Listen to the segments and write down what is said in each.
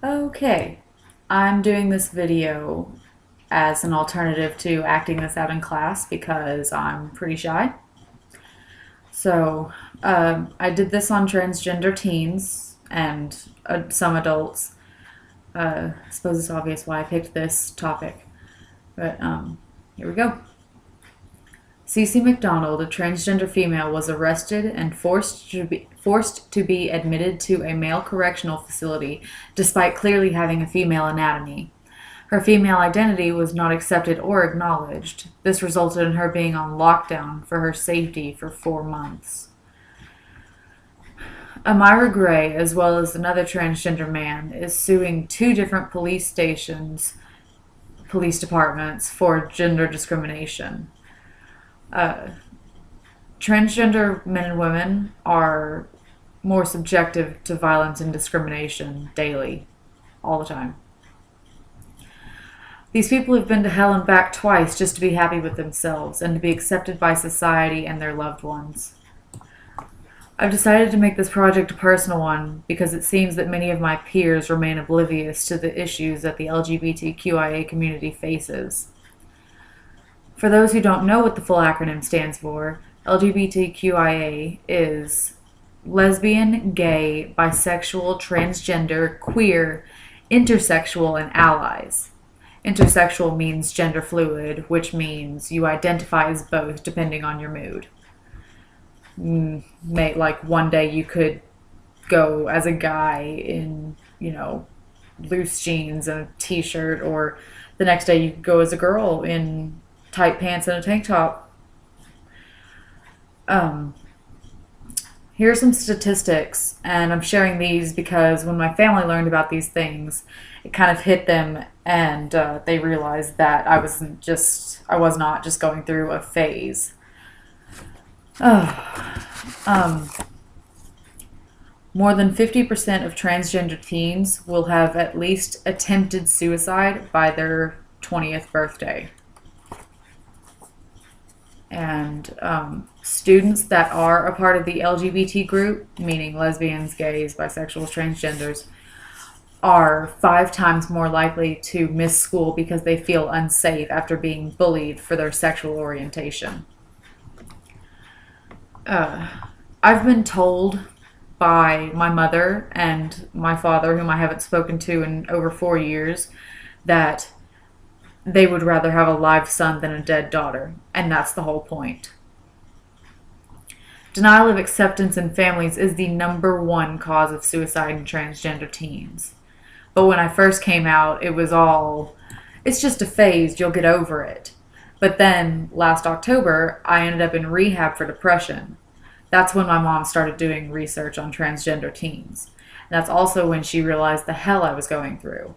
Okay, I'm doing this video as an alternative to acting this out in class because I'm pretty shy. So, I did this on transgender teens and some adults. I suppose it's obvious why I picked this topic, but here we go. Cece McDonald, a transgender female, was arrested and forced to be admitted to a male correctional facility despite clearly having a female anatomy. Her female identity was not accepted or acknowledged. This resulted in her being on lockdown for her safety for 4 months. Amira Gray, as well as another transgender man, is suing two different police departments for gender discrimination. Uh, Transgender men and women are more subjective to violence and discrimination daily, all the time. These people have been to hell and back twice just to be happy with themselves and to be accepted by society and their loved ones. I've decided to make this project a personal one because it seems that many of my peers remain oblivious to the issues that the LGBTQIA community faces. For those who don't know what the full acronym stands for, LGBTQIA is lesbian, gay, bisexual, transgender, queer, intersexual, and allies. Intersexual means gender fluid, which means you identify as both depending on your mood. Like one day you could go as a guy in, loose jeans and a t-shirt, or the next day you could go as a girl in tight pants and a tank top. Here are some statistics, and I'm sharing these because when my family learned about these things, it kind of hit them, and they realized that I was not just going through a phase. More than 50% of transgender teens will have at least attempted suicide by their 20th birthday. And students that are a part of the LGBT group, meaning lesbians, gays, bisexuals, transgenders, are 5 times more likely to miss school because they feel unsafe after being bullied for their sexual orientation. I've been told by my mother and my father, whom I haven't spoken to in over 4 years, that they would rather have a live son than a dead daughter, and that's the whole point. Denial of acceptance in families is the #1 cause of suicide in transgender teens. But when I first came out, it's just a phase, you'll get over it. But then, last October, I ended up in rehab for depression. That's when my mom started doing research on transgender teens. And that's also when she realized the hell I was going through.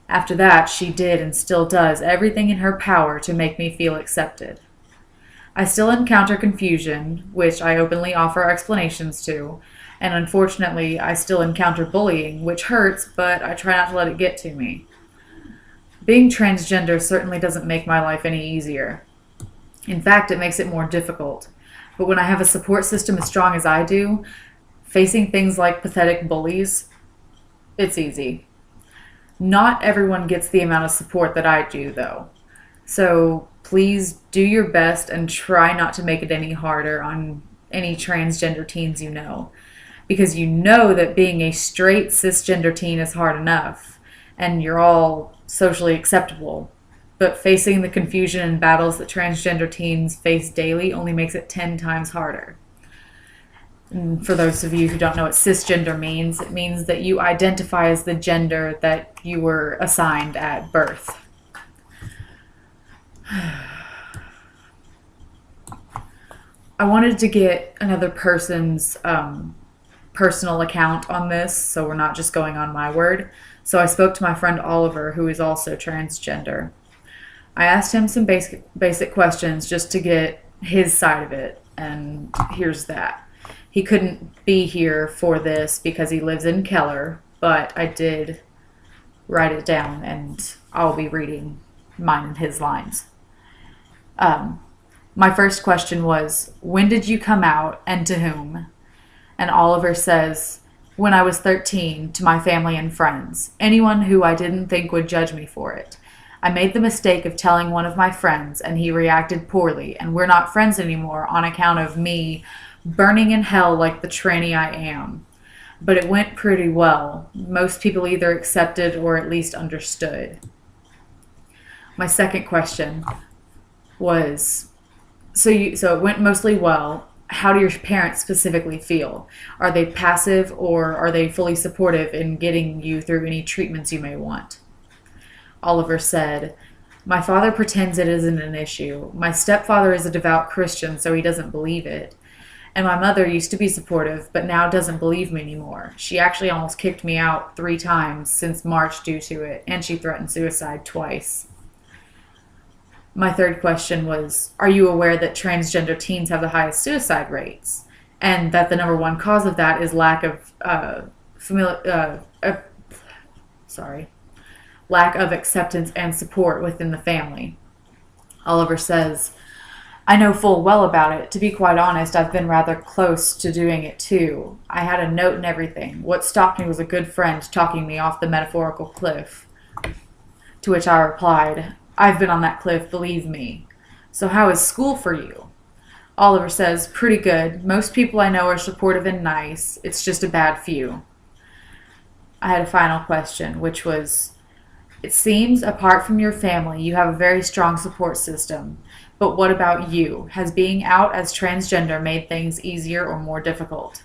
After that, she did and still does everything in her power to make me feel accepted. I still encounter confusion, which I openly offer explanations to, and unfortunately, I still encounter bullying, which hurts, but I try not to let it get to me. Being transgender certainly doesn't make my life any easier. In fact, it makes it more difficult. But when I have a support system as strong as I do, facing things like pathetic bullies, it's easy. Not everyone gets the amount of support that I do, though. So please do your best and try not to make it any harder on any transgender teens you know. Because you know that being a straight cisgender teen is hard enough, and you're all socially acceptable. But facing the confusion and battles that transgender teens face daily only makes it 10 times harder. And for those of you who don't know what cisgender means, it means that you identify as the gender that you were assigned at birth. I wanted to get another person's personal account on this, so we're not just going on my word. So I spoke to my friend Oliver, who is also transgender. I asked him some basic questions just to get his side of it, and here's that. He couldn't be here for this because he lives in Keller, but I did write it down, and I'll be reading mine and his lines. My first question was, when did you come out and to whom? And Oliver says, when I was 13 to my family and friends, anyone who I didn't think would judge me for it. I made the mistake of telling one of my friends, and he reacted poorly, and we're not friends anymore on account of me burning in hell like the tranny I am. But it went pretty well. Most people either accepted or at least understood. My second question was, so it went mostly well. How do your parents specifically feel? Are they passive or are they fully supportive in getting you through any treatments you may want? Oliver said, my father pretends it isn't an issue. My stepfather is a devout Christian, so he doesn't believe it. And my mother used to be supportive, but now doesn't believe me anymore. She actually almost kicked me out 3 times since March due to it, and she threatened suicide twice. My third question was, are you aware that transgender teens have the highest suicide rates? And that the number one cause of that is lack of lack of acceptance and support within the family. Oliver says, I know full well about it. To be quite honest, I've been rather close to doing it too. I had a note and everything. What stopped me was a good friend talking me off the metaphorical cliff. To which I replied, I've been on that cliff, believe me. So how is school for you? Oliver says, pretty good. Most people I know are supportive and nice. It's just a bad few. I had a final question, which was, it seems, apart from your family, you have a very strong support system. But what about you? Has being out as transgender made things easier or more difficult?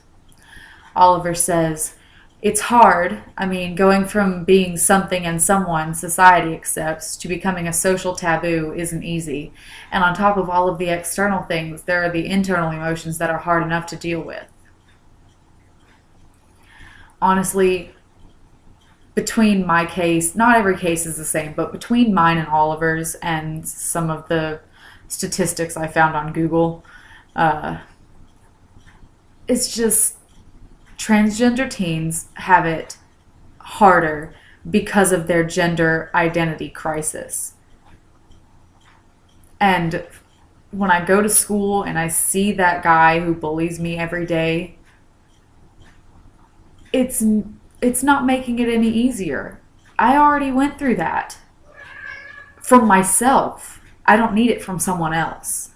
Oliver says, it's hard. I mean, going from being something and someone society accepts to becoming a social taboo isn't easy. And on top of all of the external things, there are the internal emotions that are hard enough to deal with. Honestly, between my case, not every case is the same, but between mine and Oliver's and some of the statistics I found on Google, it's just transgender teens have it harder because of their gender identity crisis. And when I go to school and I see that guy who bullies me every day, it's not making it any easier. I already went through that from myself. I don't need it from someone else.